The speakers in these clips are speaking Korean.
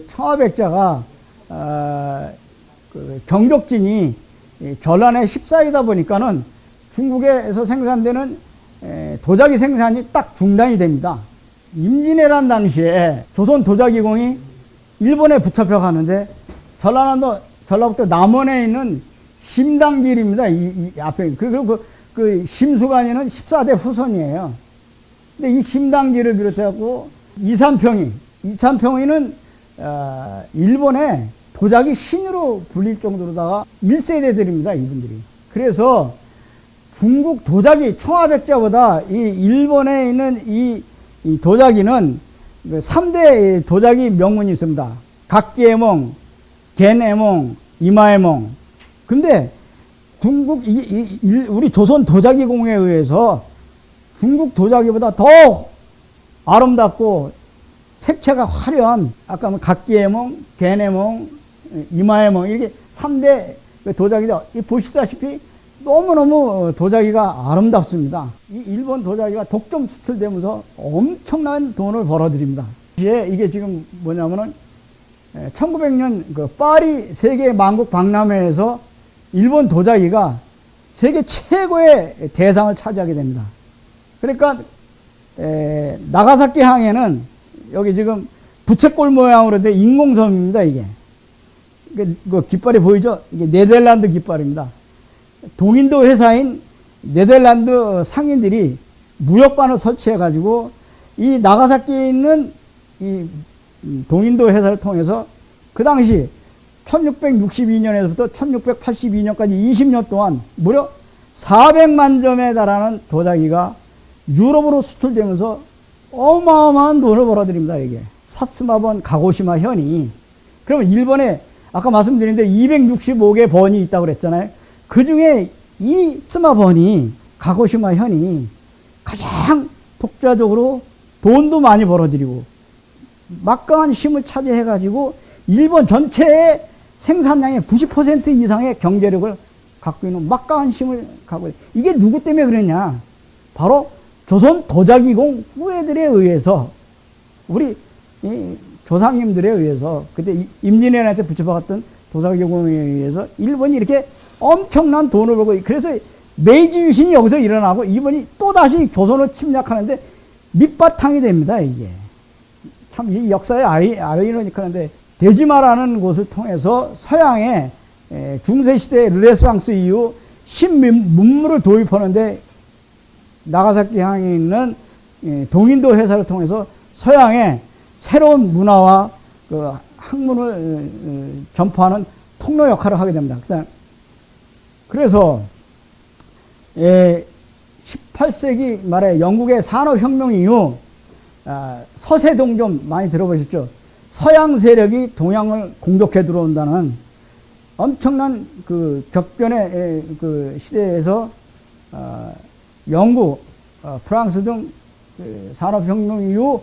청아백자가 그 경적진이 전란의 14이다 보니까는 중국에서 생산되는 도자기 생산이 딱 중단이 됩니다. 임진왜란 당시에 조선 도자기공이 일본에 붙잡혀 가는데 전라북도 남원에 있는 심당길입니다. 이 앞에 그 심수관이는 14대 후손이에요. 근데 이 심당길을 비롯해갖고 이찬평이는 일본의 도자기 신으로 불릴 정도로다가 1세대들입니다, 이분들이. 그래서 중국 도자기 청아백자보다 이 일본에 있는 이 도자기는 3대 도자기 명문이 있습니다. 각기에몽, 겐에몽, 이마에몽. 근데 우리 조선 도자기공에 의해서 중국 도자기보다 더 아름답고 색채가 화려한 아까 각기에몽, 겐에몽, 이마에몽 이렇게 3대 도자기다. 보시다시피 너무너무 도자기가 아름답습니다. 이 일본 도자기가 독점 수출되면서 엄청난 돈을 벌어들입니다. 이게 지금 뭐냐면은 1900년 그 파리 세계 만국 박람회에서 일본 도자기가 세계 최고의 대상을 차지하게 됩니다. 그러니까 나가사키 항에는 여기 지금 부채꼴 모양으로 된 인공섬입니다. 이게 그 깃발이 보이죠? 이게 네덜란드 깃발입니다. 동인도 회사인 네덜란드 상인들이 무역반을 설치해 가지고 이 나가사키에 있는 이 동인도 회사를 통해서 그 당시 1662년에서부터 1682년까지 20년 동안 무려 400만 점에 달하는 도자기가 유럽으로 수출되면서 어마어마한 돈을 벌어들입니다. 이게 사스마번 가고시마 현이. 그러면 일본에 아까 말씀드린 대로 265개 번이 있다고 그랬잖아요. 그 중에 이 스마번이 가고시마 현이 가장 독자적으로 돈도 많이 벌어들이고 막강한 힘을 차지해 가지고 일본 전체의 생산량의 90% 이상의 경제력을 갖고 있는 막강한 힘을 갖고 있는. 이게 누구 때문에 그러냐? 바로 조선 도자기공 후예들에 의해서, 우리 조상님들에 의해서, 그때 임진왜란한테 붙여박았던 도자기공에 의해서 일본이 이렇게 엄청난 돈을 벌고, 그래서 메이지 유신이 여기서 일어나고 일본이 또다시 조선을 침략하는데 밑바탕이 됩니다. 이게 참 이 역사의 아이러니컬한데, 대지마라는 곳을 통해서 서양의 중세시대 르네상스 이후 신문물을 도입하는데 나가사키 항에 있는 동인도 회사를 통해서 서양의 새로운 문화와 그 학문을 전파하는 통로 역할을 하게 됩니다. 그래서 18세기 말에 영국의 산업혁명 이후 서세동 좀 많이 들어보셨죠? 서양 세력이 동양을 공격해 들어온다는 엄청난 그 격변의 그 시대에서 영국, 프랑스 등 산업혁명 이후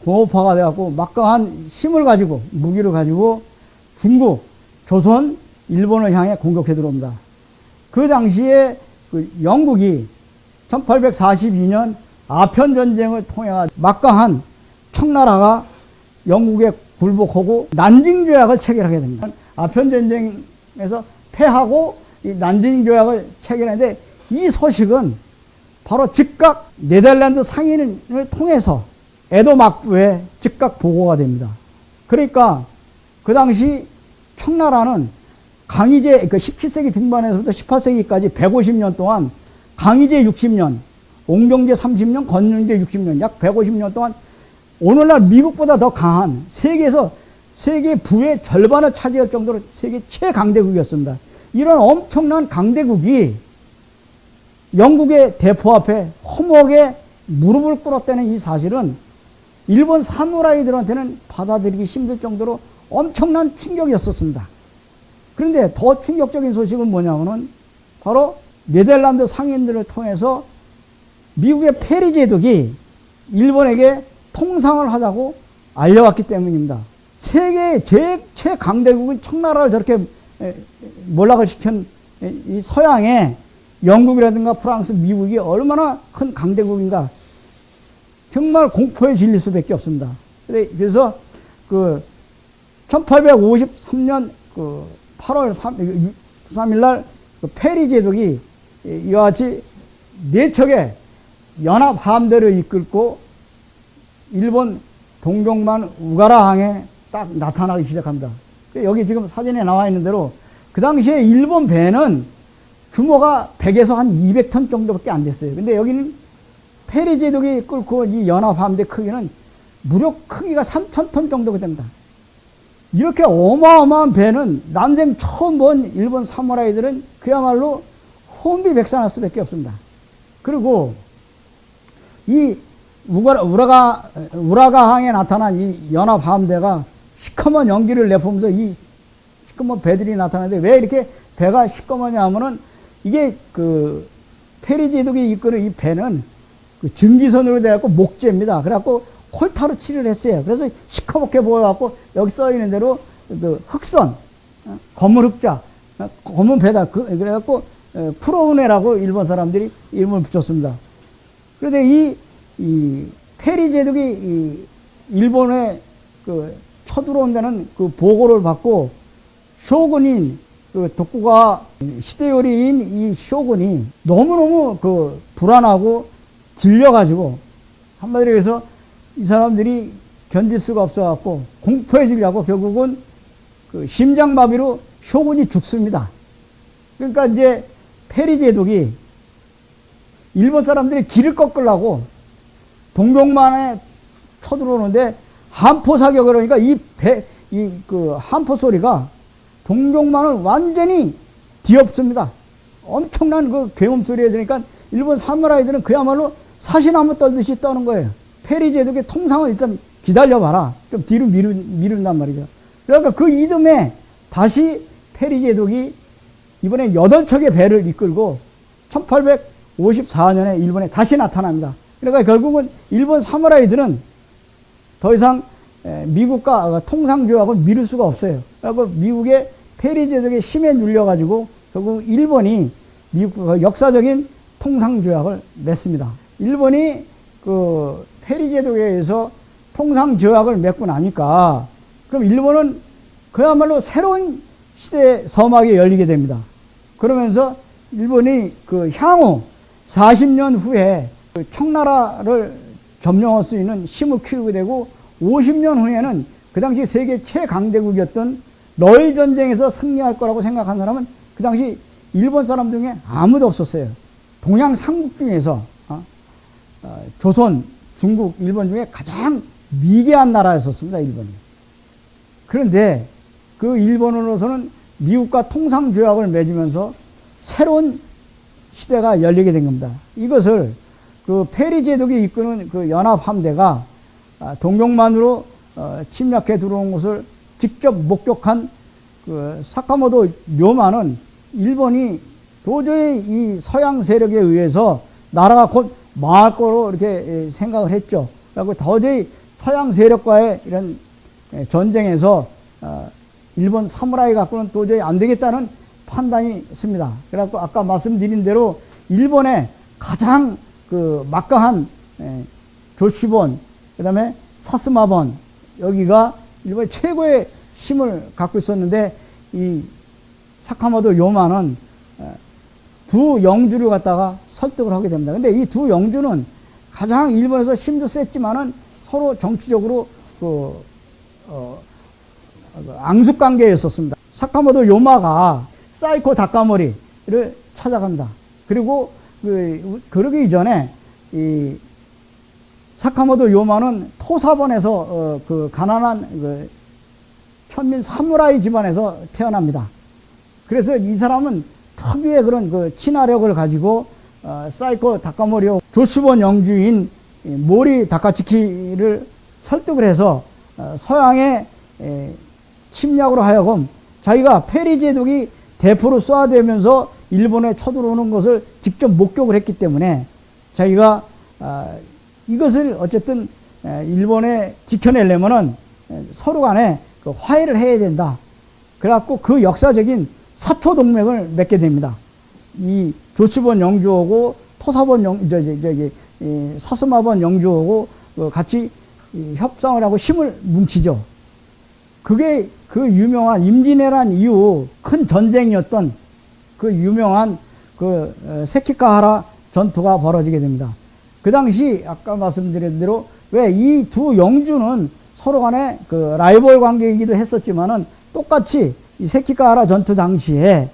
공업화가 되었고 막강한 힘을 가지고, 무기를 가지고 중국, 조선, 일본을 향해 공격해 들어옵니다. 그 당시에 그 영국이 1842년 아편전쟁을 통해 막강한 청나라가 영국에 굴복하고 난징조약을 체결하게 됩니다. 아편전쟁에서 패하고 이 난징조약을 체결하는데, 이 소식은 바로 즉각 네덜란드 상인을 통해서 에도 막부에 즉각 보고가 됩니다. 그러니까 그 당시 청나라는 강희제, 그 17세기 중반에서부터 18세기까지 150년 동안 강희제 60년, 옹경제 30년, 건륜제 60년, 약 150년 동안 오늘날 미국보다 더 강한, 세계 부의 절반을 차지할 정도로 세계 최강대국이었습니다. 이런 엄청난 강대국이 영국의 대포 앞에 허무하게 무릎을 꿇었다는 이 사실은 일본 사무라이들한테는 받아들이기 힘들 정도로 엄청난 충격이었었습니다. 그런데 더 충격적인 소식은 뭐냐면은 바로 네덜란드 상인들을 통해서 미국의 페리 제독이 일본에게 통상을 하자고 알려왔기 때문입니다. 세계의 최강대국인 청나라를 저렇게 몰락을 시킨 이 서양의 영국이라든가 프랑스, 미국이 얼마나 큰 강대국인가, 정말 공포에 질릴 수밖에 없습니다. 그래서 그 1853년 그 8월 3일 날 그 페리 제독이 이와 같이 네 척의 연합 함대를 이끌고 일본 동경만 우가라항에 딱 나타나기 시작합니다. 여기 지금 사진에 나와 있는 대로 그 당시에 일본 배는 규모가 100에서 한 200톤 정도밖에 안 됐어요. 근데 여기는 페리 제독이 끌고 이 연합 함대 크기는 무려 크기가 3,000톤 정도가 됩니다. 이렇게 어마어마한 배는 난생 처음 본 일본 사무라이들은 그야말로 혼비백산할 수밖에 없습니다. 그리고 이 우라가항에 나타난 이 연합함대가 시커먼 연기를 내뿜으면서 이 시커먼 배들이 나타나는데 왜 이렇게 배가 시커머냐 하면은 이게 그 페리 제독이 이끄는 이 배는 그 증기선으로 돼갖고 목재입니다. 그래갖고 콜타로 칠을 했어요. 그래서 시커멓게 보여갖고 여기 써 있는 대로 그 흑선, 검은 흑자, 검은 배다. 그래갖고 쿠로우네라고 일본 사람들이 이름을 붙였습니다. 그런데 이 페리 제독이 이 일본에 그 쳐들어온다는 그 보고를 받고 쇼군인 그 독구가 히데요리인 이 쇼군이 너무너무 그 불안하고 질려가지고 한마디로 해서 이 사람들이 견딜 수가 없어갖고 공포에 질려고 결국은 그 심장마비로 쇼군이 죽습니다. 그러니까 이제 페리 제독이 일본 사람들이 길을 꺾으려고 동경만에 쳐들어오는데 함포 사격을 하니까 그 함포 소리가 동경만을 완전히 뒤엎습니다. 엄청난 그 굉음 소리가 들으니까 일본 사무라이들은 그야말로 사시나무 떨듯이 떠는 거예요. 페리 제독의 통상을 일단 기다려봐라. 좀 뒤로 미룬단 말이죠. 그러니까 그 이듬해 다시 페리 제독이 이번에 8척의 배를 이끌고 1854년에 일본에 다시 나타납니다. 그러니까 결국은 일본 사무라이들은 더 이상 미국과 통상조약을 미룰 수가 없어요. 그래서 미국의 페리 제독의 힘에 눌려가지고 결국 일본이 미국과 역사적인 통상조약을 맺습니다. 일본이 그 페리 제독에 의해서 통상조약을 맺고 나니까 그럼 일본은 그야말로 새로운 시대의 서막이 열리게 됩니다. 그러면서 일본이 그 향후 40년 후에 그 청나라를 점령할 수 있는 힘을 키우게 되고 50년 후에는 그 당시 세계 최강대국이었던 러일 전쟁에서 승리할 거라고 생각한 사람은 그 당시 일본 사람 중에 아무도 없었어요. 동양 삼국 중에서 조선, 중국, 일본 중에 가장 미개한 나라였었습니다. 일본이. 그런데 그 일본으로서는 미국과 통상조약을 맺으면서 새로운 시대가 열리게 된 겁니다. 이것을 그 페리 제독이 이끄는 그 연합함대가 동경만으로 침략해 들어온 것을 직접 목격한 그 사카모토 료마는 일본이 도저히 이 서양 세력에 의해서 나라가 곧 망할 거로 이렇게 생각을 했죠. 그리고 도저히 서양 세력과의 이런 전쟁에서 일본 사무라이 갖고는 도저히 안 되겠다는 판단이 있습니다. 그래갖고 아까 말씀드린 대로 일본의 가장 그 막강한 조시본, 그 다음에 사스마본, 여기가 일본의 최고의 힘을 갖고 있었는데 이 사카모토 요마는 두 영주를 갖다가 설득을 하게 됩니다. 근데 이 두 영주는 가장 일본에서 힘도 셌지만은 서로 정치적으로 앙숙 관계였었습니다. 사카모토 요마가 사이코 다카모리를 찾아갑니다. 그리고 그러기 이전에 이 사카모토 요마는 토사본에서 그 가난한 그 천민 사무라이 집안에서 태어납니다. 그래서 이 사람은 특유의 그런 그 친화력을 가지고 사이코 다카모리와 조시본 영주인 모리 다카츠키를 설득을 해서 서양의 침략으로 하여금 자기가 페리 제독이 대포로 쏘아대면서 일본에 쳐들어오는 것을 직접 목격을 했기 때문에 자기가 이것을 어쨌든 일본에 지켜내려면은 서로 간에 그 화해를 해야 된다. 그래갖고 그 역사적인 사초 동맹을 맺게 됩니다. 이 조시본 영주하고 토사본 사스마본 영주하고 같이 협상을 하고 힘을 뭉치죠. 그게 그 유명한 임진왜란 이후 큰 전쟁이었던 그 유명한 그 세키가하라 전투가 벌어지게 됩니다. 그 당시 아까 말씀드린 대로 왜 이 두 영주는 서로 간에 그 라이벌 관계이기도 했었지만은 똑같이 이 세키가하라 전투 당시에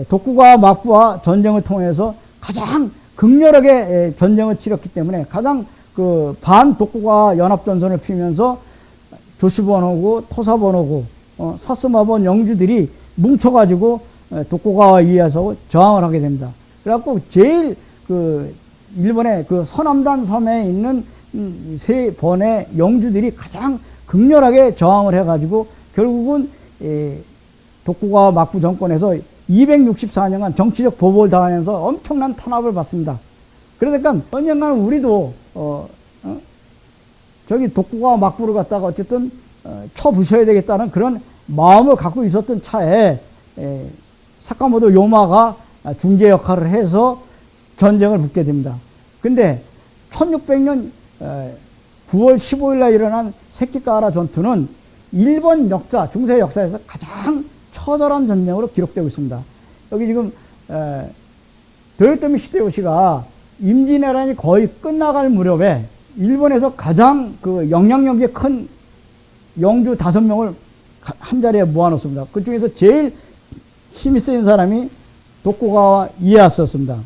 독구가와 막부와 전쟁을 통해서 가장 극렬하게 전쟁을 치렀기 때문에 가장 그 반독구가 연합전선을 피우면서 조시번호고 토사번호고 사스마번 영주들이 뭉쳐가지고 독구가와 이에야스하고 저항을 하게 됩니다. 그래갖고 제일 그 일본의 그 서남단 섬에 있는 세 번의 영주들이 가장 극렬하게 저항을 해가지고 결국은 독구가와 막부 정권에서 264년간 정치적 보복을 당하면서 엄청난 탄압을 받습니다. 그러니까 언젠가는 우리도 저기 독구가와 막부를 갖다가 어쨌든 쳐부셔야 되겠다는 그런 마음을 갖고 있었던 차에 사카모토 요마가 중재 역할을 해서 전쟁을 붙게 됩니다. 근데 1600년 9월 15일 날 일어난 세키가하라 전투는 일본 역사, 중세 역사에서 가장 처절한 전쟁으로 기록되고 있습니다. 여기 지금 도요토미 히데요시가 임진왜란이 거의 끝나갈 무렵에 일본에서 가장 그 영향력이 큰 영주 5명을 한 자리에 모아놓습니다. 그 중에서 제일 힘이 센 사람이 독구가와 이에야스였습니다.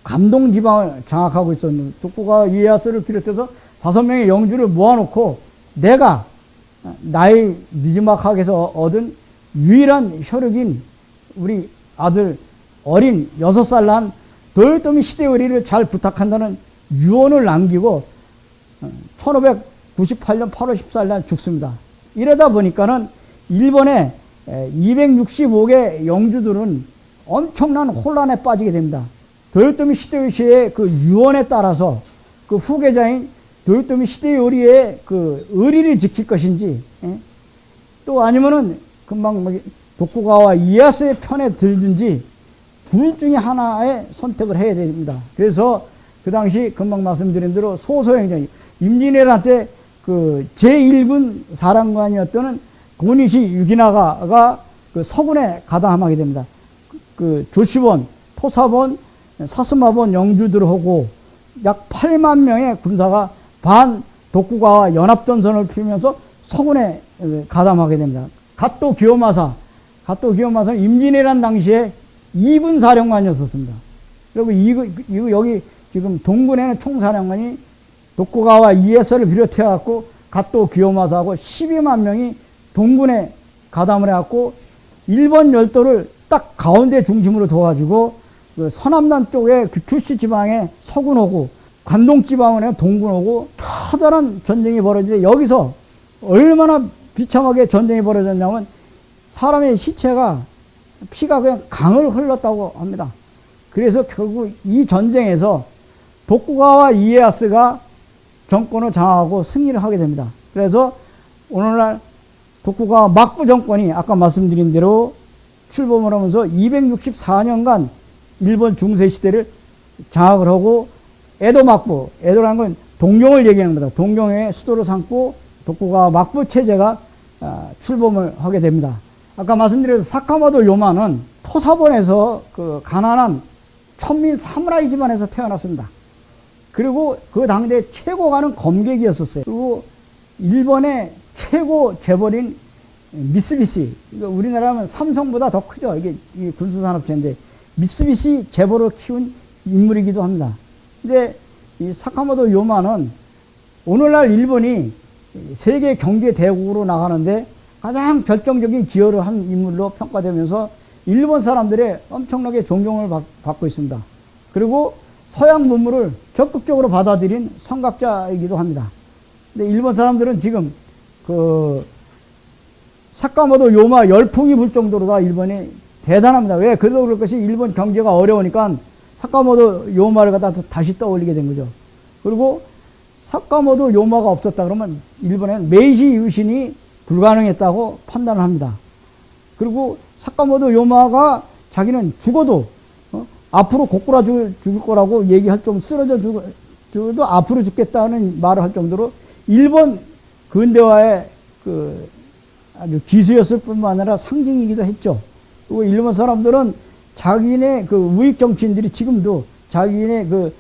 감동 지방을 장악하고 있었는 독구가와 이에야스를 비롯해서 5명의 영주를 모아놓고 내가 나이 느지막하게서 얻은 유일한 혈육인 우리 아들 어린 6살 난 도요토미 히데요리를 잘 부탁한다는 유언을 남기고 1598년 8월 14일 날 죽습니다. 이러다 보니까는 일본의 265개 영주들은 엄청난 혼란에 빠지게 됩니다. 도요토미 히데요시의 그 유언에 따라서 그 후계자인 도요토미 히데요리의 그 의리를 지킬 것인지, 또 아니면은 금방 독구가와 이에야스의 편에 들든지 둘 중에 하나의 선택을 해야 됩니다. 그래서 그 당시 금방 말씀드린 대로 소소행정, 임진왜란 때 그 제1군 사령관이었던 고니시 유기나가가 그 서군에 가담하게 됩니다. 그 조시본, 토사본, 사스마본 영주들하고 약 8만 명의 군사가 반 독구가와 연합전선을 피우면서 서군에 가담하게 됩니다. 갓도 기요마사는 임진왜란 당시에 2군 사령관이었습니다. 그리고 이거 여기 지금 동군에는 총사령관이 독구가와 이에야스를 비롯해 갖고 갓도 기요마사하고 12만 명이 동군에 가담을 해갖고 일본 열도를 딱 가운데 중심으로 둬가지고 그 서남단 쪽에 그 규슈 지방에 서군하고 관동 지방에 동군하고 커다란 전쟁이 벌어지는데 여기서 얼마나 비참하게 전쟁이 벌어졌냐면 사람의 시체가 피가 그냥 강을 흘렀다고 합니다. 그래서 결국 이 전쟁에서 독구가와 이에야스가 정권을 장악하고 승리를 하게 됩니다. 그래서 오늘날 독구가와 막부 정권이 아까 말씀드린 대로 출범을 하면서 264년간 일본 중세시대를 장악을 하고 에도 막부, 에도라는 건 동경을 얘기하는 겁니다. 동경의 수도를 삼고 독구가와 막부 체제가 출범을 하게 됩니다. 아까 말씀드린 사카모토 요마는 토사본에서 그 가난한 천민 사무라이 집안에서 태어났습니다. 그리고 그 당대 최고 가는 검객이었었어요. 그리고 일본의 최고 재벌인 미쓰비시, 우리나라는 삼성보다 더 크죠. 이게 군수산업체인데 미쓰비시 재벌을 키운 인물이기도 합니다. 근데 이 사카모토 요마는 오늘날 일본이 세계 경제 대국으로 나가는데 가장 결정적인 기여를 한 인물로 평가되면서 일본 사람들의 엄청나게 존경을 받고 있습니다. 그리고 서양 문물을 적극적으로 받아들인 선각자이기도 합니다. 근데 일본 사람들은 지금 그 사카모토 요마 열풍이 불 정도로 다 일본이 대단합니다. 왜? 그래도 그럴 것이 일본 경제가 어려우니까 사카모토 요마를 갖다 다시 떠올리게 된 거죠. 그리고 사카모토 요마가 없었다 그러면 일본에는 메이지 유신이 불가능했다고 판단을 합니다. 그리고 사카모토 요마가 자기는 죽어도 앞으로 고꾸라 죽을 거라고 얘기할 정도, 쓰러져 죽어도 앞으로 죽겠다는 말을 할 정도로 일본 근대화의 그 아주 기수였을 뿐만 아니라 상징이기도 했죠. 그리고 일본 사람들은 자기네 그 우익 정치인들이 지금도 자기네 그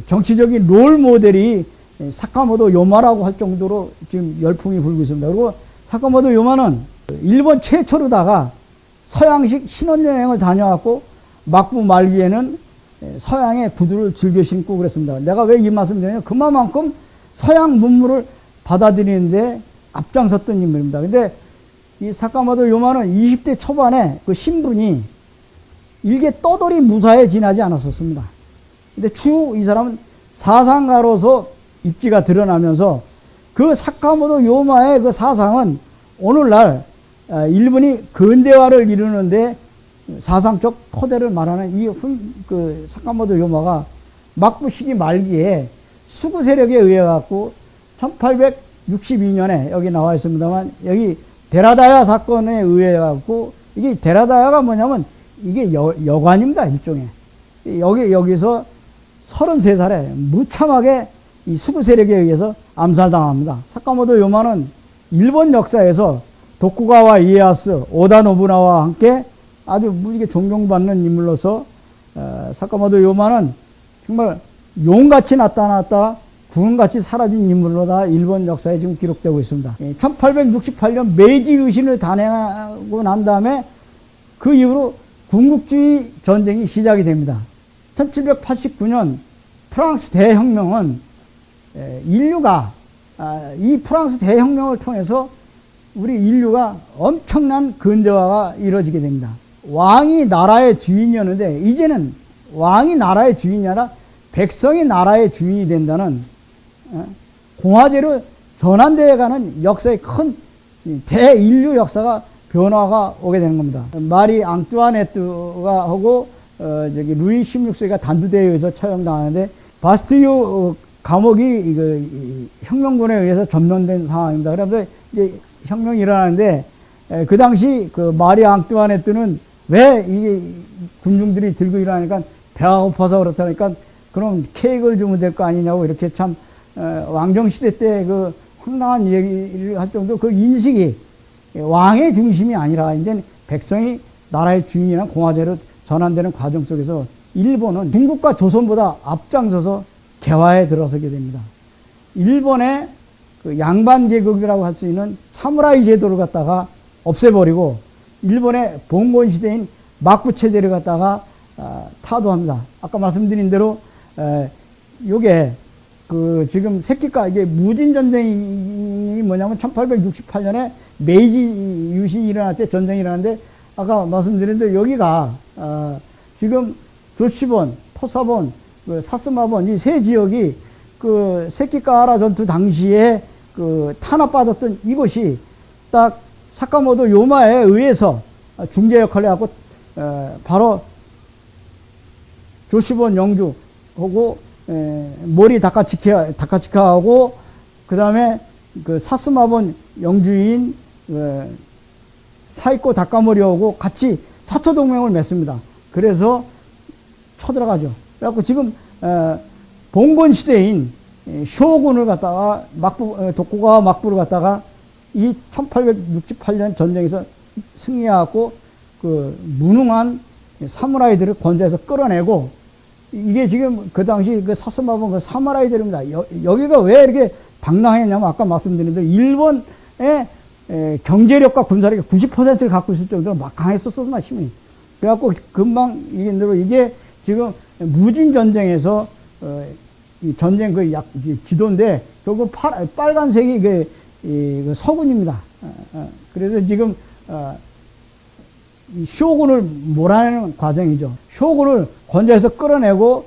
정치적인 롤 모델이 사카모토 요마라고 할 정도로 지금 열풍이 불고 있습니다. 그리고 사카모토 요마는 일본 최초로다가 서양식 신혼여행을 다녀왔고 막부 말기에는 서양의 구두를 즐겨 신고 그랬습니다. 내가 왜 이 말씀을 드리냐면 그만큼 서양 문물을 받아들이는데 앞장섰던 인물입니다. 근데 이 사카모토 요마는 20대 초반에 그 신분이 일개 떠돌이 무사에 지나지 않았었습니다. 근데 추후 이 사람은 사상가로서 입지가 드러나면서 그 사카모토 요마의 그 사상은 오늘날 일본이 근대화를 이루는데 사상적 토대를 말하는 그 사카모토 요마가 막부 시기 말기에 수구 세력에 의해 갖고 1862년에 여기 나와 있습니다만 여기 데라다야 사건에 의해 갖고 이게 데라다야가 뭐냐면 이게 여관입니다. 일종의. 여기서 33살에 무참하게 이 수구 세력에 의해서 암살당합니다. 사카모토 요마는 일본 역사에서 도쿠가와 이에야스, 오다 노부나와 함께 아주 무지개 존경받는 인물로서 사카모토 요마는 정말 용같이 나타났다 구름같이 사라진 인물로다 일본 역사에 지금 기록되고 있습니다. 1868년 메이지 유신을 단행하고 난 다음에 그 이후로 군국주의 전쟁이 시작이 됩니다. 1789년 프랑스 대혁명은 인류가 이 프랑스 대혁명을 통해서 우리 인류가 엄청난 근대화가 이루어지게 됩니다. 왕이 나라의 주인이었는데 이제는 왕이 나라의 주인이 아니라 백성이 나라의 주인이 된다는 공화제로 전환되어 가는 역사의 큰 대인류 역사가 변화가 오게 되는 겁니다. 마리 앙뚜아네트가 하고 저기 루이 16세가 단두대에 의해서 처형당하는데 바스티유 감옥이 혁명군에 의해서 점령된 상황입니다. 그래서 이제 혁명이 일어나는데 그 당시 그 마리 앙뚜아네트는 왜 이게 군중들이 들고 일어나니까 배가 고파서 그렇다니까 그럼 케이크를 주면 될 거 아니냐고 이렇게 참 왕정시대 때 그 황당한 얘기를 할 정도 그 인식이 왕의 중심이 아니라 이제 백성이 나라의 주인이나 공화제로 전환되는 과정 속에서 일본은 중국과 조선보다 앞장서서 개화에 들어서게 됩니다. 일본의 그 양반 제국이라고 할 수 있는 사무라이 제도를 갖다가 없애버리고 일본의 봉건 시대인 막부 체제를 갖다가 타도합니다. 아까 말씀드린 대로 요게 그 지금 새끼가 이게 무진 전쟁이 뭐냐면 1868년에 메이지 유신이 일어날 때 전쟁이 일어났는데 아까 말씀드린 대로 여기가 지금 조치본, 토사본, 그 사스마본 이 세 지역이 그 새끼가하라 전투 당시에 그 탄압받았던 이곳이 딱 사카모토 요마에 의해서 중재 역할을 하고 바로 조시본 영주하고 모리 다카치카하고 그 다음에 그 사스마본 영주인 사이코 다카모리하고 같이 사초 동맹을 맺습니다. 그래서 쳐들어가죠. 그래갖고 지금 봉건 시대인 쇼군을 갖다가 도쿠가와 막부를 갖다가 이 1868년 전쟁에서 승리하고 그 무능한 사무라이들을 건져서 끌어내고 이게 지금 그 당시 그 사스마본 그 사무라이들입니다. 여기가 왜 이렇게 당당했냐면 아까 말씀드린 대로 일본의 경제력과 군사력의 90%를 갖고 있을 정도로 막강했었습니다, 힘이. 그래갖고 금방 이게 지금 무진 전쟁에서 이 전쟁 그 지도인데 결국 빨간색이 그 서군입니다. 그래서 지금 이 쇼군을 몰아내는 과정이죠. 쇼군을 건져서 끌어내고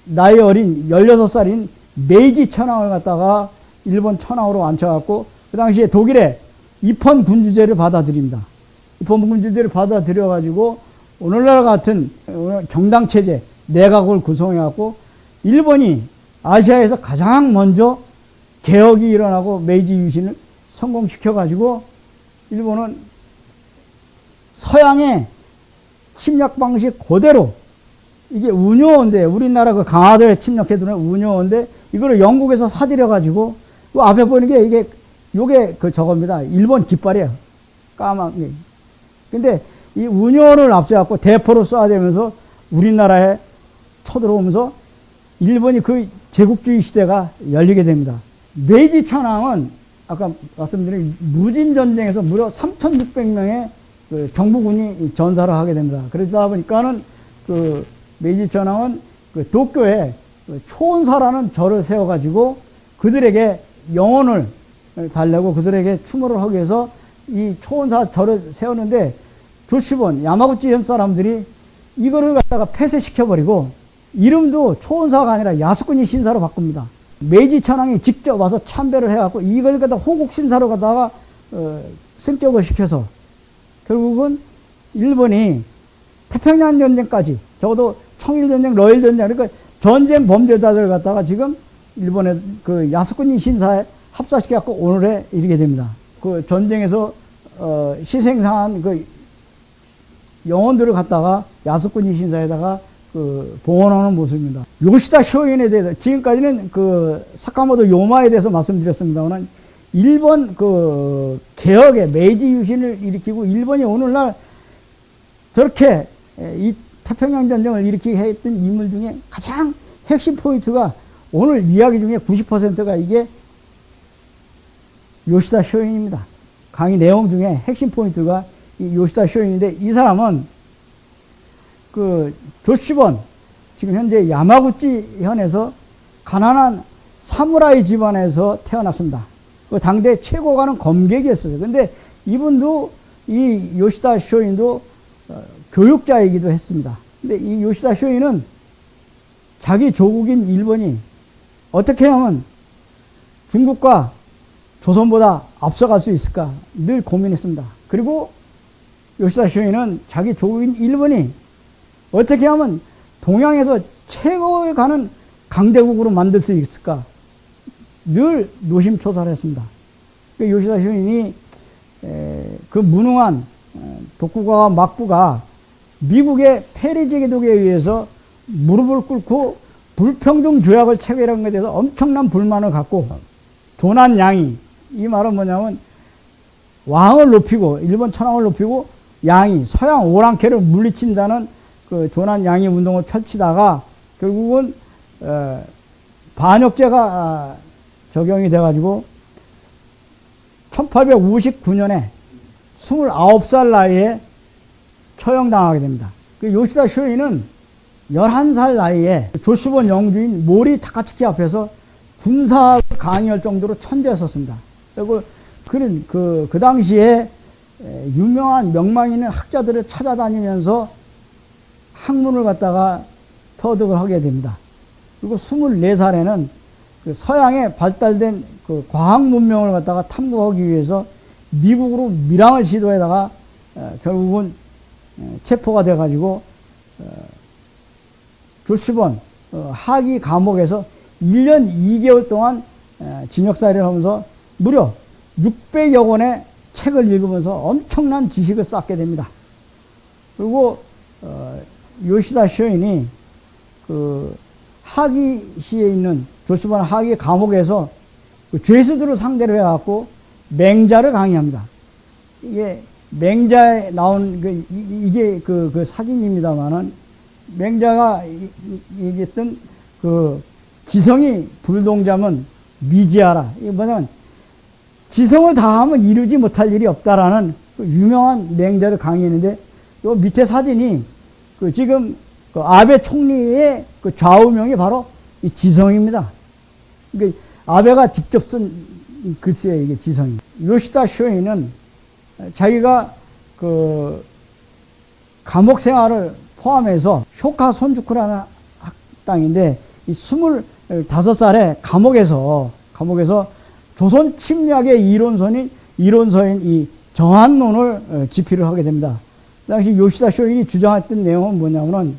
나이 어린 16살인 메이지 천황을 갖다가 일본 천황으로 앉혀갖고 그 당시에 독일의 입헌 군주제를 받아들입니다. 입헌 군주제를 받아들여가지고 오늘날 같은 정당 체제, 내각을 구성해갖고 일본이 아시아에서 가장 먼저 개혁이 일어나고 메이지 유신을 성공시켜가지고 일본은 서양의 침략 방식 그대로 이게 운요원데 우리나라 그 강화도에 침략해두는 운요원데 이거를 영국에서 사들여가지고 그 앞에 보이는 게 요게 그 저겁니다. 일본 깃발이에요. 까만. 근데 이 운요를 앞세워갖고 대포로 쏴대면서 우리나라에 쳐들어오면서 일본이 그 제국주의 시대가 열리게 됩니다. 메이지 천황은 아까 말씀드린 무진 전쟁에서 무려 3,600명의 그 정부군이 전사를 하게 됩니다. 그러다 보니까는 그 메이지 천황은 그 도쿄에 그 초원사라는 절을 세워가지고 그들에게 영혼을 달래고 그들에게 추모를 하기 위해서 이 초원사 절을 세우는데 조시본 야마구치 현 사람들이 이거를 갖다가 폐쇄시켜버리고 이름도 초원사가 아니라 야스쿠니 신사로 바꿉니다. 메이지 천황이 직접 와서 참배를 해갖고 이걸 갖다 호국 신사로 갖다가 승격을 시켜서 결국은 일본이 태평양 전쟁까지 적어도 청일 전쟁, 러일 전쟁 그러니까 전쟁 범죄자들을 갖다가 지금 일본의 그 야스쿠니 신사에 합사시켜갖고 오늘에 이르게 됩니다. 그 전쟁에서 희생상한 그 영혼들을 갖다가 야스쿠니 신사에다가 그 봉헌하는 모습입니다. 요시다 쇼인에 대해서 지금까지는 그 사카모토 요마에 대해서 말씀드렸습니다만 일본 그 개혁의 메이지 유신을 일으키고 일본이 오늘날 저렇게 이 태평양 전쟁을 일으키게 했던 인물 중에 가장 핵심 포인트가 오늘 이야기 중에 90%가 이게 요시다 쇼인입니다. 강의 내용 중에 핵심 포인트가 이 요시다 쇼인인데 이 사람은 그 조시본 지금 현재 야마구치 현에서 가난한 사무라이 집안에서 태어났습니다. 그 당대 최고 가는 검객이었어요. 근데 이분도 이 요시다 쇼인도 교육자이기도 했습니다. 근데 이 요시다 쇼인은 자기 조국인 일본이 어떻게 하면 중국과 조선보다 앞서갈 수 있을까 늘 고민했습니다. 그리고 요시다 쇼인은 자기 조국인 일본이 어떻게 하면 동양에서 최고에 가는 강대국으로 만들 수 있을까 늘 노심초사를 했습니다. 요시다 쇼인이 그 무능한 독구가와 막부가 미국의 페리제 개독에 의해서 무릎을 꿇고 불평등 조약을 체결한 것에 대해서 엄청난 불만을 갖고 조난 양이 이 말은 뭐냐면 왕을 높이고 일본 천황을 높이고 양이 서양 오랑캐를 물리친다는 그 조난 양이 운동을 펼치다가 결국은 반역죄가 적용이 돼가지고 1859년에 29살 나이에 처형당하게 됩니다. 그 요시다 쇼인은 11살 나이에 조시본 영주인 모리 타카츠키 앞에서 군사 강의할 정도로 천재였었습니다. 그리고 그 당시에 유명한 명망 있는 학자들을 찾아다니면서 학문을 갖다가 터득을 하게 됩니다. 그리고 24살에는 그 서양에 발달된 그 과학 문명을 갖다가 탐구하기 위해서 미국으로 밀항을 시도하다가 결국은 체포가 돼가지고 조시본 하기 감옥에서 1년 2개월 동안 징역살이를 하면서 무려 600여 권의 책을 읽으면서 엄청난 지식을 쌓게 됩니다. 그리고 요시다 쇼인이 그 하기시에 있는 조시본 하기 감옥에서 그 죄수들을 상대로 해갖고 맹자를 강의합니다. 이게 맹자에 나온 이게 그 사진입니다만은 맹자가 얘기했던 그 지성이 불동자면 미지하라. 이게 뭐냐면 지성을 다하면 이루지 못할 일이 없다라는 그 유명한 맹자를 강의했는데 요 밑에 사진이 그 지금 그 아베 총리의 그 좌우명이 바로 이 지성입니다. 그러니까 아베가 직접 쓴 글쎄요, 이게 지성이. 요시다 쇼인은 자기가 그 감옥 생활을 포함해서 쇼카 손주쿠라는 학당인데 이 25살에 감옥에서 조선 침략의 이론서인 이 정한론을 집필을 하게 됩니다. 그 당시 요시다 쇼인이 주장했던 내용은 뭐냐면은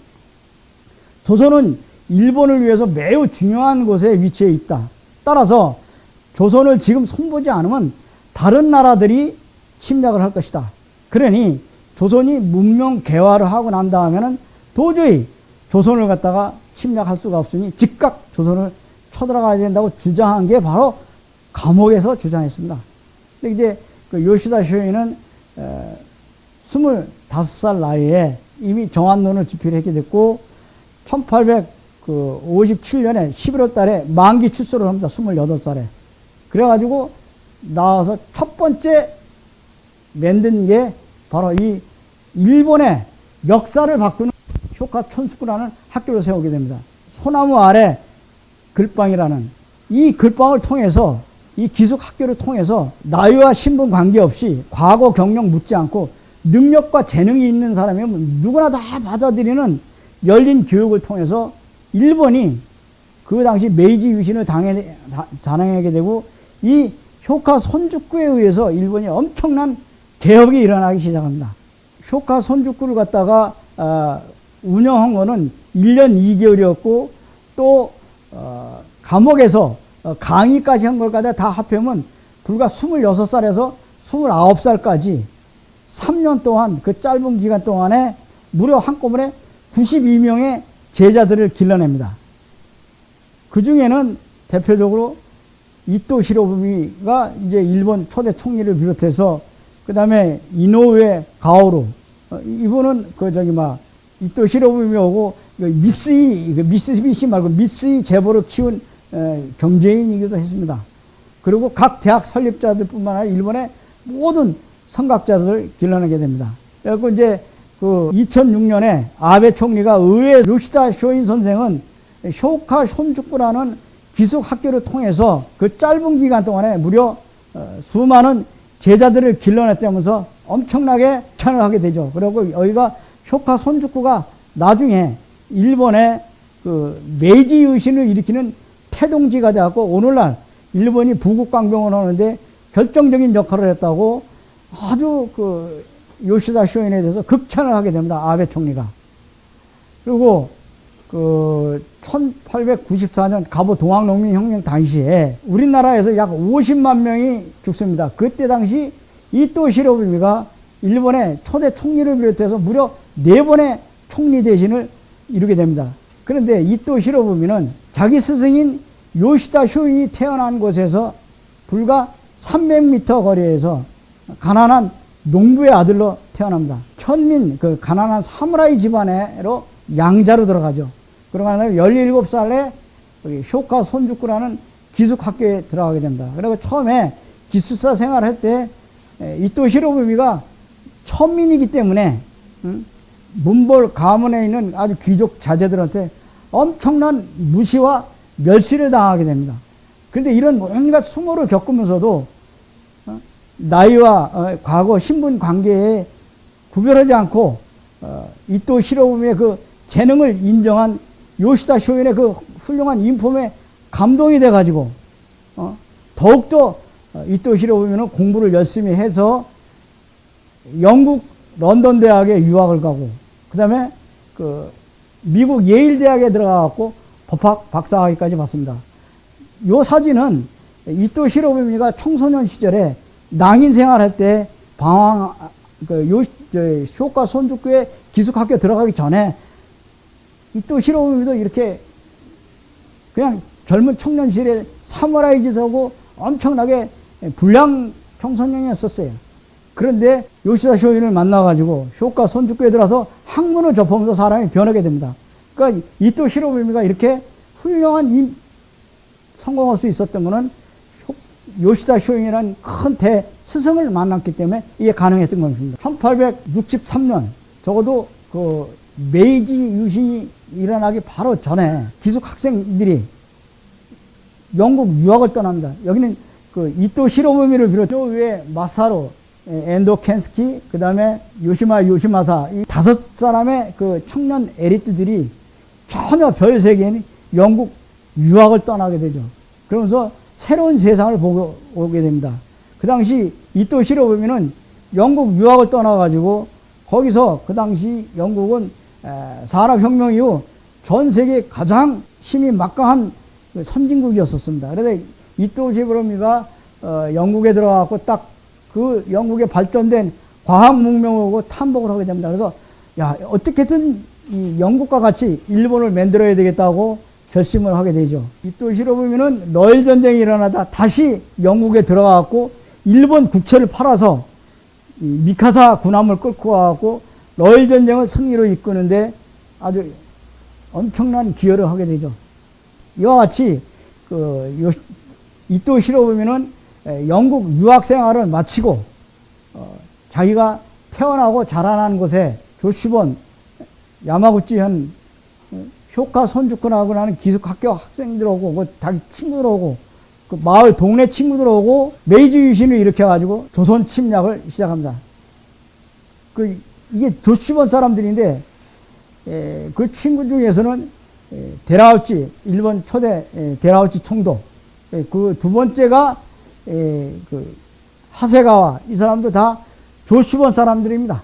조선은 일본을 위해서 매우 중요한 곳에 위치해 있다. 따라서 조선을 지금 손보지 않으면 다른 나라들이 침략을 할 것이다. 그러니 조선이 문명 개화를 하고 난 다음에는 도저히 조선을 갖다가 침략할 수가 없으니 즉각 조선을 쳐들어가야 된다고 주장한 게 바로 감옥에서 주장했습니다. 근데 이제 그 요시다 쇼인은 25살 나이에 이미 정한론을 집필했게 됐고 1857년에 11월 달에 만기 출소를 합니다. 28살에. 그래가지고 나와서 첫 번째 만든 게 바로 이 일본의 역사를 바꾸는 효카 촌수쿠라는 학교를 세우게 됩니다. 소나무 아래 글방이라는 이 글방을 통해서 이 기숙 학교를 통해서 나이와 신분 관계없이 과거 경력 묻지 않고 능력과 재능이 있는 사람이면 누구나 다 받아들이는 열린 교육을 통해서 일본이 그 당시 메이지 유신을 단행하게 되고 이 효카 손주쿠에 의해서 일본이 엄청난 개혁이 일어나기 시작합니다. 효카 손주쿠를 갖다가 운영한 거는 1년 2개월이었고 또 감옥에서 강의까지 한 걸까지 다 합하면 불과 26살에서 29살까지 3년 동안 그 짧은 기간 동안에 무려 한꺼번에 92명의 제자들을 길러냅니다. 그 중에는 대표적으로 이토 히로부미가 이제 일본 초대 총리를 비롯해서 그 다음에 이노우에 가오루 이분은 이토 히로부미하고 미쓰비시 말고 미쓰이 재벌을 키운 경제인이기도 했습니다. 그리고 각 대학 설립자들 뿐만 아니라 일본의 모든 선각자들을 길러내게 됩니다. 그래서 이제 2006년에 아베 총리가 의회 요시다 쇼인 선생은 효카 손주쿠라는 기숙 학교를 통해서 그 짧은 기간 동안에 무려 수많은 제자들을 길러냈다면서 엄청나게 추천을 하게 되죠. 그리고 여기가 효카 손주쿠가 나중에 일본의 메이지 유신을 일으키는 태동지가 되었고 오늘날 일본이 부국강병을 하는데 결정적인 역할을 했다고 아주 요시다 쇼인에 대해서 극찬을 하게 됩니다. 아베 총리가. 그리고 1894년 가보 동학농민혁명 당시에 우리나라에서 약 50만 명이 죽습니다. 그때 당시 이토 히로부미가 일본의 초대 총리를 비롯해서 무려 4번의 총리 대신을 이루게 됩니다. 그런데 이토 히로부미는 자기 스승인 요시다 쇼인이 태어난 곳에서 불과 300m 거리에서 가난한 농부의 아들로 태어납니다. 천민, 가난한 사무라이 집안으로 양자로 들어가죠. 그러고 나서 17살에 효카 손주쿠라는 기숙학교에 들어가게 됩니다. 그리고 처음에 기숙사 생활을 할 때 이토 히로부미가 천민이기 때문에 문벌 가문에 있는 아주 귀족 자제들한테 엄청난 무시와 멸시를 당하게 됩니다. 그런데 이런 온갖 수모를 겪으면서도 나이와 과거 신분 관계에 구별하지 않고 이토 히로부미의 그 재능을 인정한 요시다 쇼인의 그 훌륭한 인품에 감동이 돼가지고 더욱더 이토 히로부미는 공부를 열심히 해서 영국 런던 대학에 유학을 가고 그 다음에 미국 예일 대학에 들어가갖고 법학 박사학위까지 받습니다. 이 사진은 이토 히로부미가 청소년 시절에 낭인 생활할 때 효카 손주쿠의 기숙학교 들어가기 전에 이토 히로부미도 이렇게 그냥 젊은 청년 시절에 사무라이 짓하고 엄청나게 불량 청소년이었었어요. 그런데 요시다 쇼인을 만나가지고 효카 손주쿠에 들어서 학문을 접하면서 사람이 변하게 됩니다. 그러니까 이토 히로부미가 이렇게 훌륭한 성공할 수 있었던 것은 요시다 쇼인이라는 큰 대스승을 만났기 때문에 이게 가능했던 겁니다. 1863년 적어도 메이지 유신이 일어나기 바로 전에 기숙 학생들이 영국 유학을 떠납니다. 여기는 이토 히로부미를 비롯해 요 위에 마사로, 엔도 켄스키, 그 다음에 요시마사 이 5사람의 청년 에리트들이 전혀 별 세계인 영국 유학을 떠나게 되죠. 그러면서 새로운 세상을 보고 오게 됩니다. 그 당시 이토 히로부미는 영국 유학을 떠나가지고 거기서 그 당시 영국은 산업혁명 이후 전 세계 가장 힘이 막강한 선진국이었었습니다. 그래서 이토 히로부미가 영국에 들어가고 딱 영국의 발전된 과학 문명하고 탐복을 하게 됩니다. 그래서 어떻게든 이 영국과 같이 일본을 만들어야 되겠다고 결심을 하게 되죠. 이토 히로부미는 러일 전쟁이 일어나자 다시 영국에 들어가고 일본 국채를 팔아서 이 미카사 군함을 끌고 와갖고 러일 전쟁을 승리로 이끄는데 아주 엄청난 기여를 하게 되죠. 이와 같이 이토 히로부미는 영국 유학 생활을 마치고 자기가 태어나고 자라난 곳에 조슈본 야마구치현 효카 손주쿠라고 하는 기숙학교 학생들하고 자기 친구들하고 그 마을 동네 친구들하고 메이지 유신을 일으켜가지고 조선 침략을 시작합니다. 이게 조슈본 사람들인데 그 친구 중에서는 데라우치 일본 초대 데라우치 총독 그 두 번째가 그 하세가와 이 사람도 다 조슈본 사람들입니다.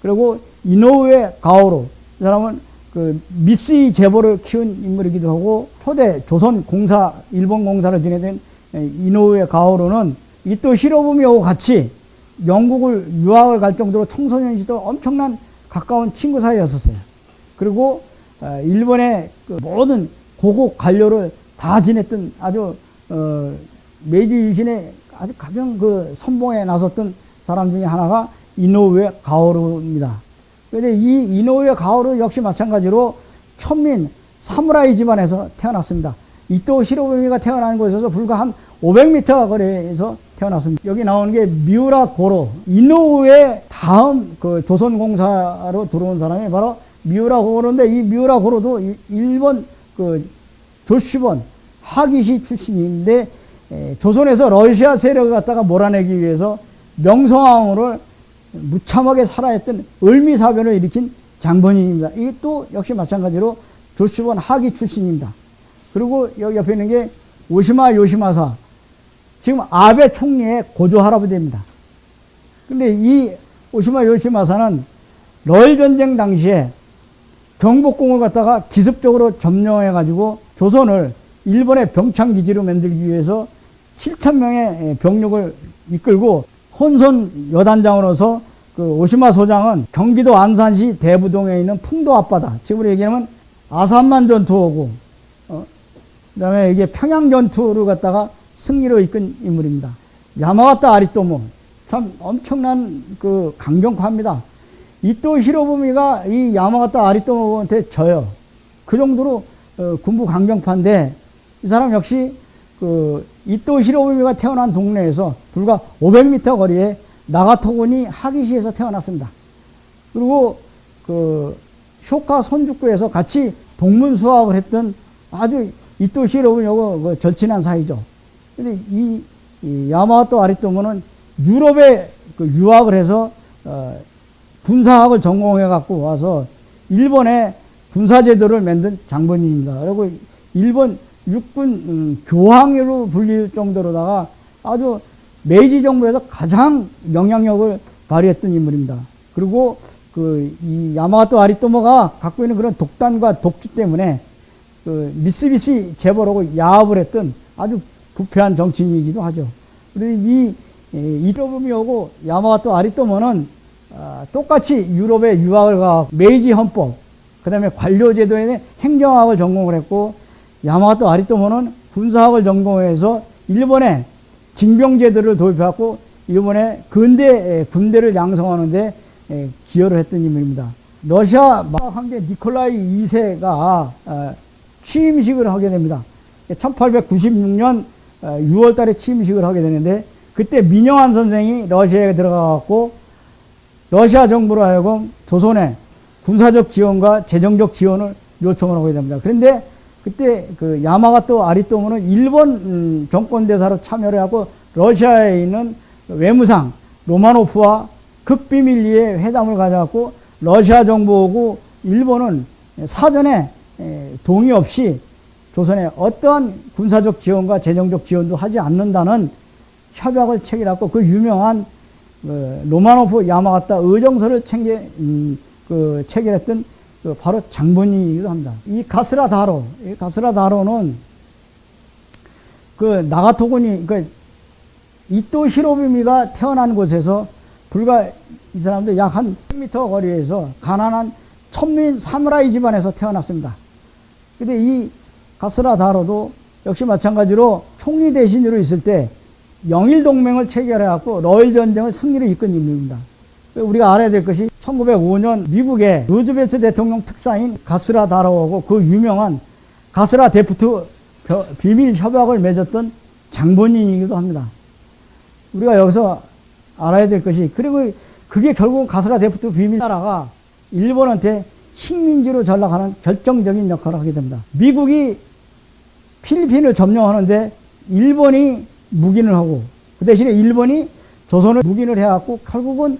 그리고 이노우에 가오로 이 사람은 그 미쓰이 제보를 키운 인물이기도 하고 초대 조선 공사 일본 공사를 지내던 이노우에 가오로는 이토 히로부미하고 같이 영국을 유학을 갈 정도로 청소년 시절 엄청난 가까운 친구 사이였었어요. 그리고 일본의 그 모든 고국 관료를 다 지냈던 아주 메이지 유신의 아주 가장 그 선봉에 나섰던 사람 중에 하나가 이노우에 가오루입니다. 그런데 이 이노우에 가오루 역시 마찬가지로 천민 사무라이 집안에서 태어났습니다. 이토 히로부미가 태어난 곳에서 불과 한 500m 거리에서 태어났습니다. 여기 나오는 게 미우라 고로. 이노우의 다음 그 조선공사로 들어온 사람이 바로 미우라 고로인데 이 미우라 고로도 일본 그 조슈본 하기시 출신인데 조선에서 러시아 세력을 갖다가 몰아내기 위해서 명성황후를 무참하게 살아했던 을미사변을 일으킨 장본인입니다. 이게 또 역시 마찬가지로 조슈본 하기 출신입니다. 그리고 여기 옆에 있는 게 오시마 요시마사, 지금 아베 총리의 고조 할아버지입니다. 근데 이 오시마 요시마사는 러일 전쟁 당시에 경복궁을 갖다가 기습적으로 점령해가지고 조선을 일본의 병창기지로 만들기 위해서 7,000명의 병력을 이끌고 혼선 여단장으로서 그 오시마 소장은 경기도 안산시 대부동에 있는 풍도 앞바다, 지금으로 얘기하면 아산만 전투하고 그다음에 이게 평양 전투를 갖다가 승리로 이끈 인물입니다. 야마가타 아리토모 참 엄청난 그 강경파입니다. 이토 히로부미가 이 야마가타 아리토모한테 져요. 그 정도로 군부 강경파인데 이 사람 역시 그 이토 히로부미가 태어난 동네에서 불과 500m 거리에 나가토군이 하기시에서 태어났습니다. 그리고 그 효카 손주쿠에서 같이 동문 수학을 했던 아주 이토 히로부미하고 그 절친한 사이죠. 근데 이 야마가토 아리토모는 유럽에 그 유학을 해서 군사학을 전공해 갖고 와서 일본의 군사제도를 만든 장본인입니다. 그리고 일본 육군 교황으로 불릴 정도로다가 아주 메이지 정부에서 가장 영향력을 발휘했던 인물입니다. 그리고 이 야마가토 아리토모가 갖고 있는 그런 독단과 독주 때문에 그 미쓰비시 재벌하고 야합을 했던 아주 부패한 정치인이기도 하죠. 그리고 이토부미하고 야마가토 아리토모는 똑같이 유럽에 유학을 가 메이지 헌법, 그 다음에 관료제도에 행정학을 전공을 했고, 야마가토 아리토모는 군사학을 전공해서 일본의 징병제도를 도입해갖고 일본의 근대 군대를 양성하는데 기여를 했던 인물입니다. 러시아 황제 니콜라이 2세가 취임식을 하게 됩니다. 1896년 6월 달에 취임식을 하게 되는데, 그때 민영환 선생이 러시아에 들어가갖고 러시아 정부로 하여금 조선에 군사적 지원과 재정적 지원을 요청을 하게 됩니다. 그런데 그때 그 야마가토 아리토모는 일본 정권 대사로 참여를 하고 러시아에 있는 외무상 로마노프와 극비밀리에 회담을 가져갖고 러시아 정부하고 일본은 사전에 동의 없이 조선에 어떠한 군사적 지원과 재정적 지원도 하지 않는다는 협약을 체결하고 그 유명한 로마노프 야마가타 의정서를 체결했던 바로 장본인이기도 합니다. 이 가스라다로는 그 나가토군이 이토 히로부미가 태어난 곳에서 불과 이 사람도 약 한 100m 거리에서 가난한 천민 사무라이 집안에서 태어났습니다. 근데 이 가스라다로도 역시 마찬가지로 총리 대신으로 있을 때 영일 동맹을 체결해갖고 러일 전쟁을 승리로 이끈 인물입니다. 우리가 알아야 될 것이 1905년 미국의 루즈벨트 대통령 특사인 가스라 다라오하고 그 유명한 가스라 데프트 비밀 협약을 맺었던 장본인이기도 합니다. 우리가 여기서 알아야 될 것이, 그리고 그게 결국 가스라 데프트 비밀 나라가 일본한테 식민지로 전락하는 결정적인 역할을 하게 됩니다. 미국이 필리핀을 점령하는데 일본이 묵인을 하고, 그 대신에 일본이 조선을 묵인을 해갖고 결국은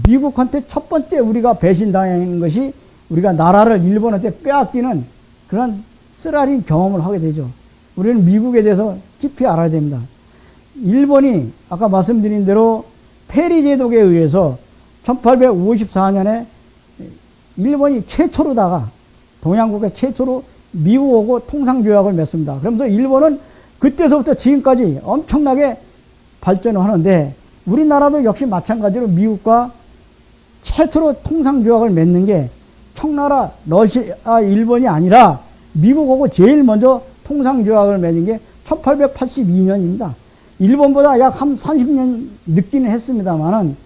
미국한테 첫 번째 우리가 배신당한 것이 우리가 나라를 일본한테 빼앗기는 그런 쓰라린 경험을 하게 되죠. 우리는 미국에 대해서 깊이 알아야 됩니다. 일본이 아까 말씀드린 대로 페리 제독에 의해서 1854년에 일본이 최초로다가 동양국의 최초로 미국하고 통상조약을 맺습니다. 그러면서 일본은 그때서부터 지금까지 엄청나게 발전을 하는데, 우리나라도 역시 마찬가지로 미국과 최초로 통상조약을 맺는 게 청나라, 러시아, 일본이 아니라 미국하고 제일 먼저 통상조약을 맺은 게 1882년입니다. 일본보다 약 한 30년 늦기는 했습니다만은,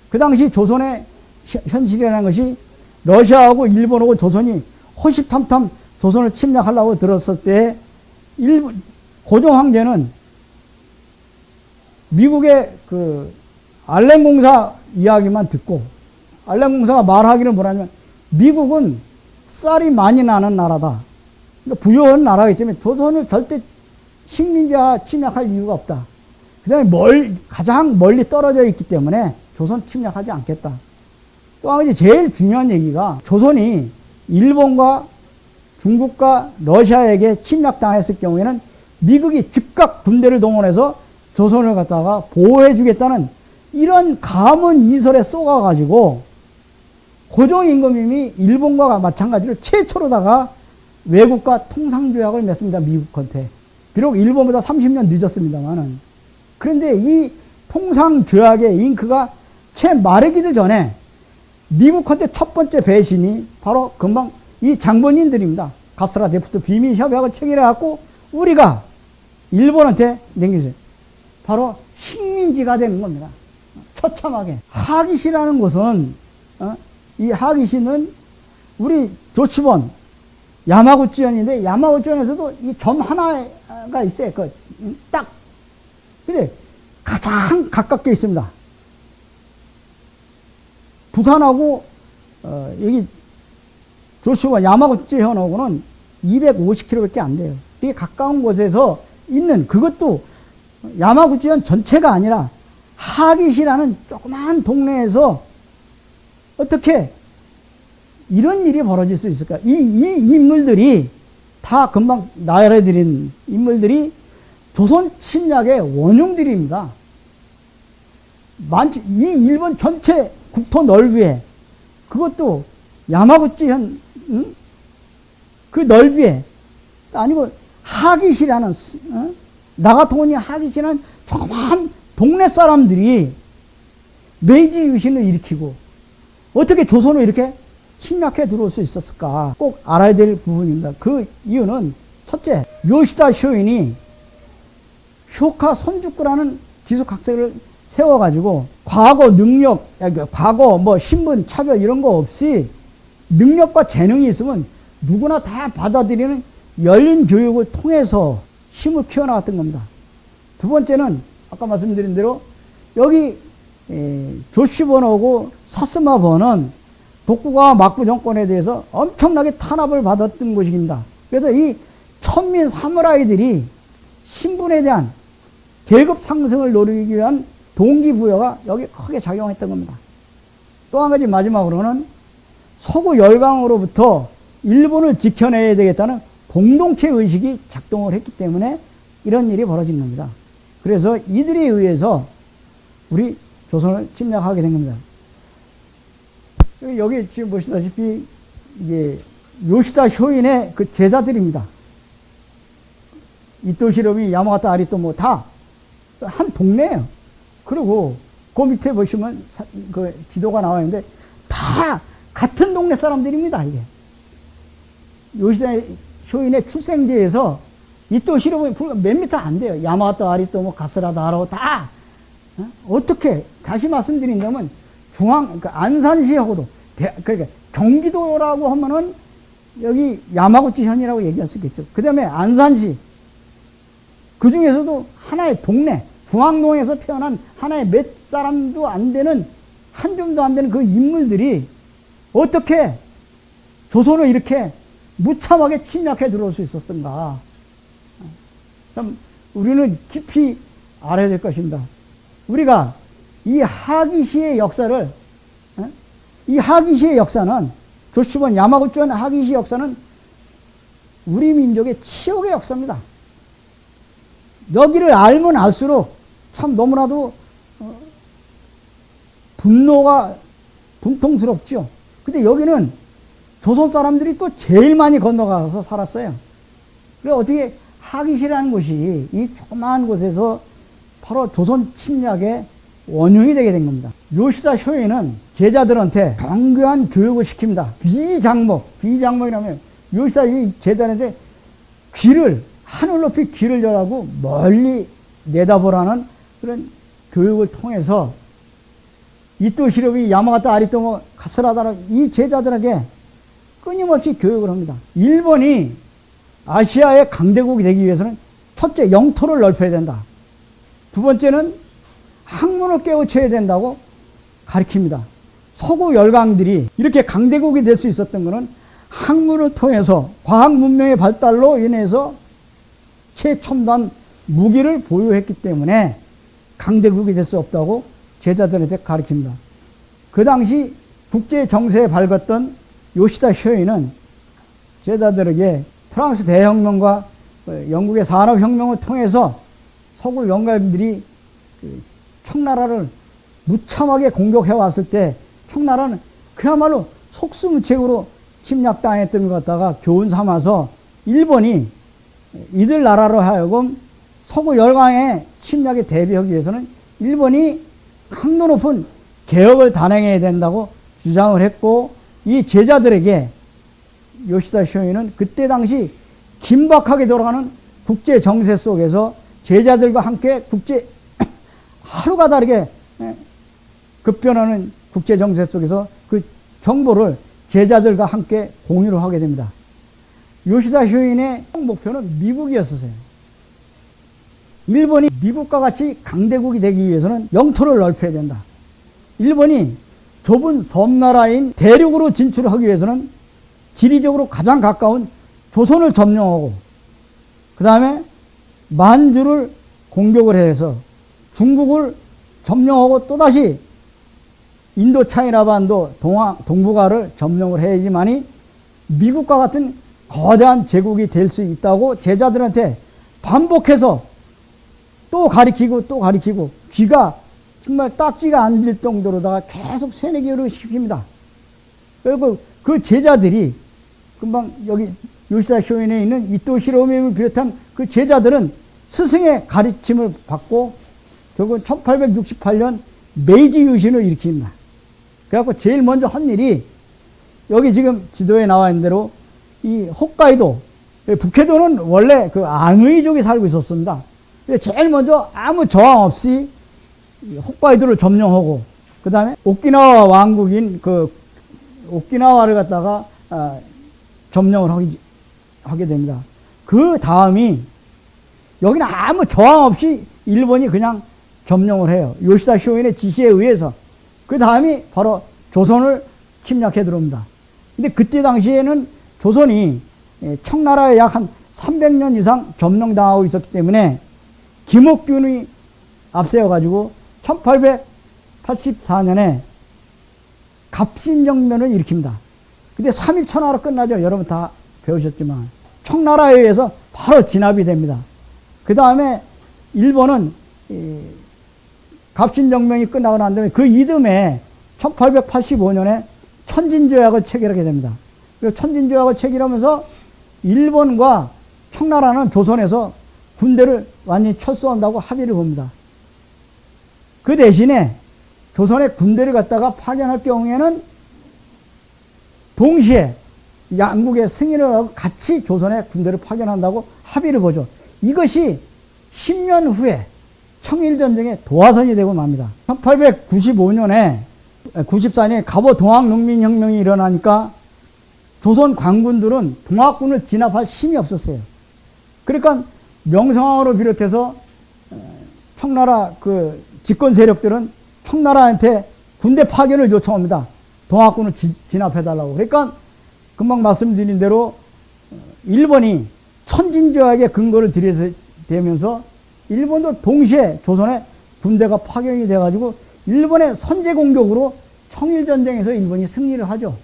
그 당시 조선의 현실이라는 것이 러시아하고 일본하고 조선이 호시탐탐 조선을 침략하려고 들었을 때 고종 황제는 미국의 그 알렌 공사 이야기만 듣고, 알렌 공사가 말하기를 뭐냐면 미국은 쌀이 많이 나는 나라다, 그러니까 부유한 나라이기 때문에 조선을 절대 식민지와 침략할 이유가 없다. 그 다음에 가장 멀리 떨어져 있기 때문에 조선 침략하지 않겠다. 또 한 가지 제일 중요한 얘기가, 조선이 일본과 중국과 러시아에게 침략당했을 경우에는 미국이 즉각 군대를 동원해서 조선을 갖다가 보호해 주겠다는 이런 감언 이설에 쏘가가지고 고종 임금님이 일본과 마찬가지로 최초로다가 외국과 통상조약을 맺습니다. 미국한테. 비록 일본보다 30년 늦었습니다만은. 그런데 이 통상조약의 잉크가 채 마르기도 전에 미국한테 첫 번째 배신이 바로 금방 이 장본인들입니다. 가스라 데프트 비밀 협약을 체결해갖고 우리가 일본한테 넘겼어요. 바로 식민지가 된 겁니다. 처참하게. 하기시라는 곳은, 이 하기시는 우리 조치본 야마구치현인데, 야마구치현에서도 이 점 하나가 있어요. 딱. 근데 가장 가깝게 있습니다. 부산하고 여기 조치본 야마구치현하고는 250km밖에 안 돼요. 이게 가까운 곳에서 있는, 그것도 야마구치현 전체가 아니라 하기시라는 조그마한 동네에서 어떻게 이런 일이 벌어질 수 있을까? 이 인물들이 다 금방 나열해드린 인물들이 조선 침략의 원흉들입니다. 이 일본 전체 국토 넓이에, 그것도 야마구치현 그 넓이에 아니고 하기시라는, 나가토니 하기시라는 조그마한 동네 사람들이 메이지 유신을 일으키고 어떻게 조선을 이렇게 침략해 들어올 수 있었을까? 꼭 알아야 될 부분입니다. 그 이유는 첫째, 요시다 쇼인이 효카 손주꾸라는 기숙학생을 세워가지고 과거 능력, 과거 뭐 신분, 차별 이런 거 없이 능력과 재능이 있으면 누구나 다 받아들이는 열린 교육을 통해서 힘을 키워나갔던 겁니다. 두 번째는 아까 말씀드린 대로 여기 조시본하고 사스마본은 독구가 막부 정권에 대해서 엄청나게 탄압을 받았던 곳입니다. 그래서 이 천민 사무라이들이 신분에 대한 계급 상승을 노리기 위한 동기부여가 여기 크게 작용했던 겁니다. 또 한 가지 마지막으로는 서구 열강으로부터 일본을 지켜내야 되겠다는 공동체 의식이 작동을 했기 때문에 이런 일이 벌어진 겁니다. 그래서 이들에 의해서 우리 조선을 침략하게 된 겁니다. 여기 지금 보시다시피 이게 요시다 쇼인의 그 제자들입니다. 이토시로미, 야마가타, 아리토 뭐 다 한 동네예요. 그리고 그 밑에 보시면 그 지도가 나와 있는데 다 같은 동네 사람들입니다. 이게 요시다 쇼인의 출생지에서 이토시로 보면 불과 몇 미터 안 돼요. 야마토 아리토 뭐 가스라다로 다. 어떻게 다시 말씀드린다면 그러니까 안산시하고도 그러니까 경기도라고 하면은 여기 야마구치 현이라고 얘기할 수 있겠죠. 그 다음에 안산시 그 중에서도 하나의 동네 중앙동에서 태어난 하나의 몇 사람도 안 되는 한 줌도 안 되는 그 인물들이 어떻게 조선을 이렇게 무참하게 침략해 들어올 수 있었던가. 참 우리는 깊이 알아야 될 것입니다. 우리가 이 하기시의 역사를 이 하기시의 역사는 조슈번 야마구치현 하기시 역사는 우리 민족의 치욕의 역사입니다. 여기를 알면 알수록 참 너무나도 분통스럽죠. 근데 여기는 조선 사람들이 또 제일 많이 건너가서 살았어요. 그래서 어떻게 하기시라는 곳이 이 조그마한 곳에서 바로 조선 침략의 원흉이 되게 된 겁니다. 요시다 쇼이는 제자들한테 정교한 교육을 시킵니다. 귀장목이라면 요시다 제자한테 하늘 높이 귀를 열라고 멀리 내다보라는 그런 교육을 통해서 이토시로비 야마가타 아리토모 가스라다라 이 제자들에게 끊임없이 교육을 합니다. 일본이 아시아의 강대국이 되기 위해서는 첫째 영토를 넓혀야 된다. 두 번째는 학문을 깨우쳐야 된다고 가르칩니다. 서구 열강들이 이렇게 강대국이 될 수 있었던 것은 학문을 통해서 과학 문명의 발달로 인해서 최첨단 무기를 보유했기 때문에 강대국이 될 수 없다고 제자들한테 가르칩니다. 그 당시 국제 정세에 밝았던 요시다 쇼이는 제자들에게 프랑스 대혁명과 영국의 산업혁명을 통해서 서구 영가들이 청나라를 무참하게 공격해 왔을 때 청나라는 그야말로 속수무책으로 침략당했던 것 갖다가 교훈 삼아서 일본이 이들 나라로 하여금 서구 열강의 침략에 대비하기 위해서는 일본이 강도 높은 개혁을 단행해야 된다고 주장을 했고, 이 제자들에게 요시다 쇼이는 그때 당시 긴박하게 돌아가는 국제 정세 속에서 제자들과 함께 하루가 다르게 급변하는 국제 정세 속에서 그 정보를 제자들과 함께 공유를 하게 됩니다. 요시다 쇼인의 목표는 미국이었어요. 일본이 미국과 같이 강대국이 되기 위해서는 영토를 넓혀야 된다. 일본이 좁은 섬나라인 대륙으로 진출하기 위해서는 지리적으로 가장 가까운 조선을 점령하고, 그 다음에 만주를 공격을 해서 중국을 점령하고 또다시 인도 차이나 반도 동북아를 점령을 해야지만이 미국과 같은 거대한 제국이 될 수 있다고 제자들한테 반복해서 또 가리키고 귀가 정말 딱지가 앉을 정도로다가 계속 세뇌교육을 시킵니다. 그리고 그 제자들이 금방 여기 요시다 쇼인에 있는 이토시로미를 비롯한 그 제자들은 스승의 가르침을 받고 결국 1868년 메이지 유신을 일으킵니다. 그래갖고 제일 먼저 한 일이 여기 지금 지도에 나와 있는 대로 이 홋카이도, 북해도는 원래 그 아누이족이 살고 있었습니다. 제일 먼저 아무 저항 없이 홋카이도를 점령하고, 그 다음에 오키나와 왕국인 그 오키나와를 갖다가 점령을 하게 됩니다. 그 다음이 여기는 아무 저항 없이 일본이 그냥 점령을 해요. 요시다 쇼인의 지시에 의해서. 그 다음이 바로 조선을 침략해 들어옵니다. 근데 그때 당시에는 조선이 청나라에 약 한 300년 이상 점령당하고 있었기 때문에 김옥균이 앞세워가지고 1884년에 갑신정변을 일으킵니다. 근데 3일 천하로 끝나죠. 여러분 다 배우셨지만 청나라에 의해서 바로 진압이 됩니다. 그 다음에 일본은 갑신정변이 끝나고 난 다음에 그 이듬해 1885년에 천진조약을 체결하게 됩니다. 그리고 천진조약을 체결하면서 일본과 청나라는 조선에서 군대를 완전히 철수한다고 합의를 봅니다. 그 대신에 조선에 군대를 갖다가 파견할 경우에는 동시에 양국의 승인을 하고 같이 조선에 군대를 파견한다고 합의를 보죠. 이것이 10년 후에 청일전쟁의 도화선이 되고 맙니다. 1895년에 94년에 갑오 동학농민혁명이 일어나니까 조선 관군들은 동학군을 진압할 힘이 없었어요. 그러니까 명성황후를 비롯해서 청나라 그 집권 세력들은 청나라한테 군대 파견을 요청합니다. 동학군을 진압해달라고. 그러니까 금방 말씀드린 대로 일본이 천진조약의 근거를 들이대면서 일본도 동시에 조선에 군대가 파견이 돼가지고 일본의 선제 공격으로 청일전쟁에서 일본이 승리를 하죠.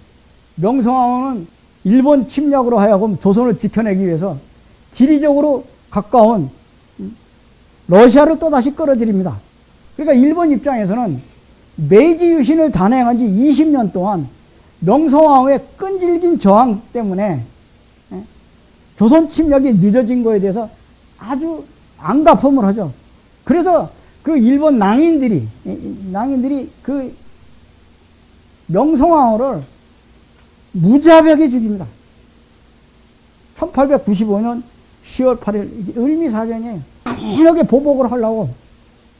명성황후는 일본 침략으로 하여금 조선을 지켜내기 위해서 지리적으로 가까운 러시아를 또다시 끌어들입니다. 그러니까 일본 입장에서는 메이지 유신을 단행한 지 20년 동안 명성황후의 끈질긴 저항 때문에 조선 침략이 늦어진 거에 대해서 아주 안가품을 하죠. 그래서 그 일본 낭인들이 그 명성황후를 무자비하게 죽입니다. 1895년 10월 8일 을미사변이에요. 강하게 보복을 하려고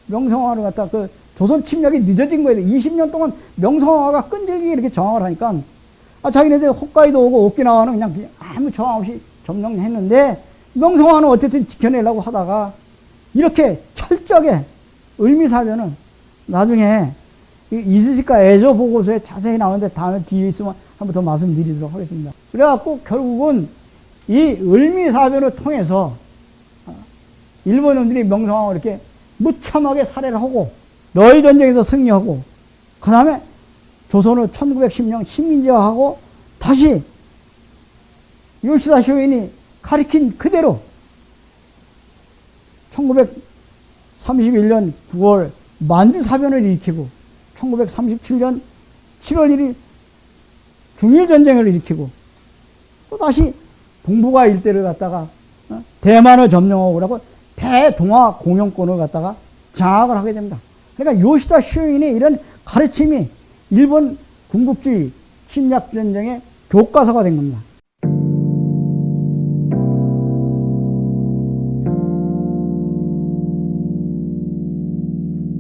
명성황후를 갖다 그 조선 침략이 늦어진 거에 대해 20년 동안 명성황후가 끈질기게 이렇게 저항을 하니까 자기네들 홋카이도 오고 오키나와는 그냥 아무 저항 없이 점령했는데 명성황후는 어쨌든 지켜내려고 하다가 이렇게 철저하게 을미사변은 나중에 이스시카 애조 보고서에 자세히 나오는데 다음에 뒤에 있으면 한번 더 말씀드리도록 하겠습니다. 그래갖고 결국은 이 을미사변을 통해서 일본 놈들이 명성황후를 이렇게 무참하게 살해를 하고 러일 전쟁에서 승리하고 그 다음에 조선을 1910년 식민지화하고 다시 요시다 쇼인이 가리킨 그대로 1931년 9월 만주사변을 일으키고 1937년 7월 1일 중일전쟁을 일으키고 또 다시 동북아 일대를 갖다가 대만을 점령하고 그러고 대동아 공영권을 갖다가 장악을 하게 됩니다. 그러니까 요시다 쇼인의 이런 가르침이 일본 군국주의 침략전쟁의 교과서가 된 겁니다.